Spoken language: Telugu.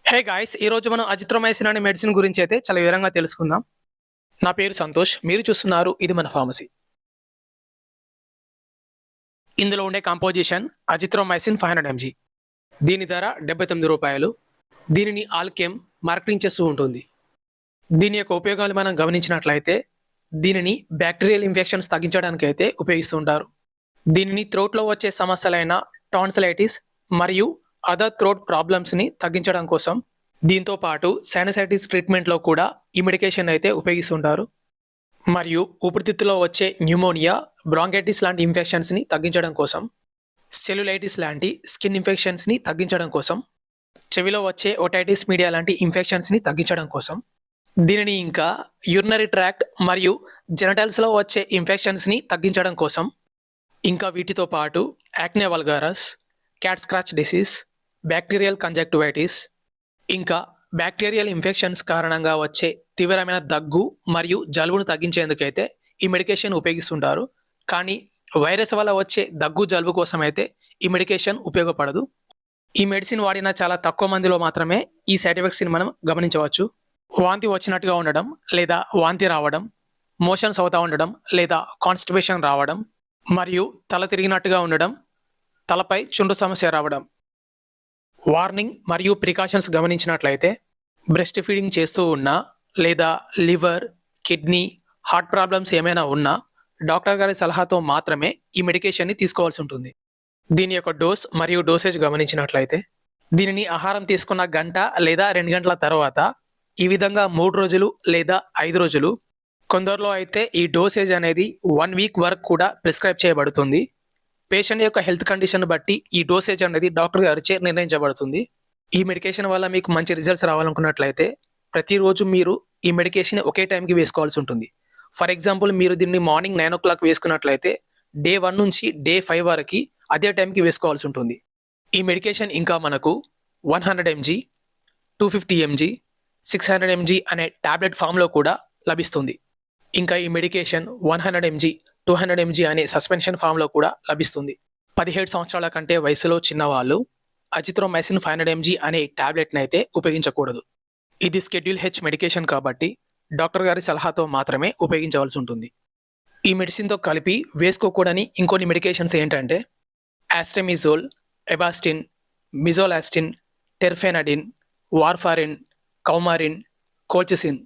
Hey guys! ఈరోజు మనం అజిత్రోమైసిన్ అనే మెడిసిన్ గురించి అయితే చాలా వివరంగా తెలుసుకుందాం. నా పేరు సంతోష్. మీరు చూస్తున్నారు ఇది మన ఫార్మసీ. ఇందులో ఉండే కాంపోజిషన్ అజిత్రోమైసిన్ 500 ఎంజీ. దీని ధర రూ. 79. దీనిని ఆల్కెమ్ మార్కెటింగ్ చేస్తూ ఉంటుంది. దీని యొక్క ఉపయోగాలు మనం గమనించినట్లయితే దీనిని బ్యాక్టీరియల్ ఇన్ఫెక్షన్స్ తగ్గించడానికి అయితే ఉపయోగిస్తుంటారు. దీనిని థ్రోట్‌లో వచ్చే సమస్యలైన టాన్సిలైటిస్ మరియు అదర్ థ్రోట్ ప్రాబ్లమ్స్‌ని తగ్గించడం కోసం, దీంతో పాటు సైనసైటిస్ ట్రీట్మెంట్‌లో కూడా ఈ మెడికేషన్ అయితే ఉపయోగిస్తుంటారు. మరియు ఊపిరితిత్తులో వచ్చే న్యూమోనియా, బ్రాంకైటిస్ లాంటి ఇన్ఫెక్షన్స్‌ని తగ్గించడం కోసం, సెల్యులైటిస్ లాంటి స్కిన్ ఇన్ఫెక్షన్స్‌ని తగ్గించడం కోసం, చెవిలో వచ్చే ఓటైటిస్ మీడియా లాంటి ఇన్ఫెక్షన్స్‌ని తగ్గించడం కోసం, దీనిని ఇంకా యూరినరీ ట్రాక్ట్ మరియు జెనిటల్స్‌లో వచ్చే ఇన్ఫెక్షన్స్‌ని తగ్గించడం కోసం, ఇంకా వీటితో పాటు acne vulgaris, cat scratch disease, bacterial conjunctivitis, ఇంకా బ్యాక్టీరియల్ ఇన్ఫెక్షన్స్ కారణంగా వచ్చే తీవ్రమైన దగ్గు మరియు జలుబును తగ్గించేందుకైతే ఈ మెడికేషన్ ఉపయోగిస్తుంటారు. కానీ వైరస్ వల్ల వచ్చే దగ్గు, జలుబు కోసం అయితే ఈ మెడికేషన్ ఉపయోగపడదు. ఈ మెడిసిన్ వాడిన చాలా తక్కువ మందిలో మాత్రమే ఈ సైడ్ ఎఫెక్ట్స్ని మనం గమనించవచ్చు. వాంతి వచ్చినట్టుగా ఉండడం లేదా వాంతి రావడం, మోషన్స్ అవుతూ ఉండడం లేదా కాన్స్టిపేషన్ రావడం, మరియు తల తిరిగినట్టుగా ఉండడం, తలపై చుండ్రు సమస్య రావడం. వార్నింగ్ మరియు ప్రికాషన్స్ గమనించినట్లయితే బ్రెస్ట్ ఫీడింగ్ చేస్తూ ఉన్నా లేదా లివర్, కిడ్నీ, హార్ట్ ప్రాబ్లమ్స్ ఏమైనా ఉన్నా డాక్టర్ గారి సలహాతో మాత్రమే ఈ మెడికేషన్ని తీసుకోవాల్సి ఉంటుంది. దీని యొక్క డోస్ మరియు డోసేజ్ గమనించినట్లయితే దీనిని ఆహారం తీసుకున్న గంట లేదా 2 గంటల తర్వాత ఈ విధంగా 3 రోజులు లేదా 5 రోజులు, కొందరిలో అయితే ఈ డోసేజ్ అనేది 1 వీక్ వరకు కూడా ప్రిస్క్రైబ్ చేయబడుతుంది. పేషెంట్ యొక్క హెల్త్ కండిషన్ బట్టి ఈ డోసేజ్ అనేది డాక్టర్ గారిచే నిర్ణయించబడుతుంది. ఈ మెడికేషన్ వల్ల మీకు మంచి రిజల్ట్స్ రావాలనుకున్నట్లయితే ప్రతిరోజు మీరు ఈ మెడికేషన్ ఒకే టైంకి వేసుకోవాల్సి ఉంటుంది. ఫర్ ఎగ్జాంపుల్, మీరు దీన్ని మార్నింగ్ 9 o'clock వేసుకున్నట్లయితే డే 1 నుంచి డే 5 వరకు అదే టైంకి వేసుకోవాల్సి ఉంటుంది. ఈ మెడికేషన్ ఇంకా మనకు 100 mg, 250 mg, 600 mg అనే టాబ్లెట్ ఫామ్లో కూడా లభిస్తుంది. ఇంకా ఈ మెడికేషన్ 100 mg, 200 mg అనే సస్పెన్షన్ ఫామ్లో కూడా లభిస్తుంది. 17 సంవత్సరాల కంటే వయసులో చిన్నవాళ్ళు అజిత్రోమైసిన్ 500 mg అనే టాబ్లెట్ని అయితే ఉపయోగించకూడదు. ఇది స్కెడ్యూల్ హెచ్ మెడికేషన్ కాబట్టి డాక్టర్ గారి సలహాతో మాత్రమే ఉపయోగించవలసి ఉంటుంది. ఈ మెడిసిన్తో కలిపి వేసుకోకూడని ఇంకొన్ని మెడికేషన్స్ ఏంటంటే ఆస్ట్రెమిజోల్, ఎబాస్టిన్, మిజోలాస్టిన్, టెర్ఫెనడిన్, వార్ఫారిన్, కౌమారిన్, కోల్చిసిన్.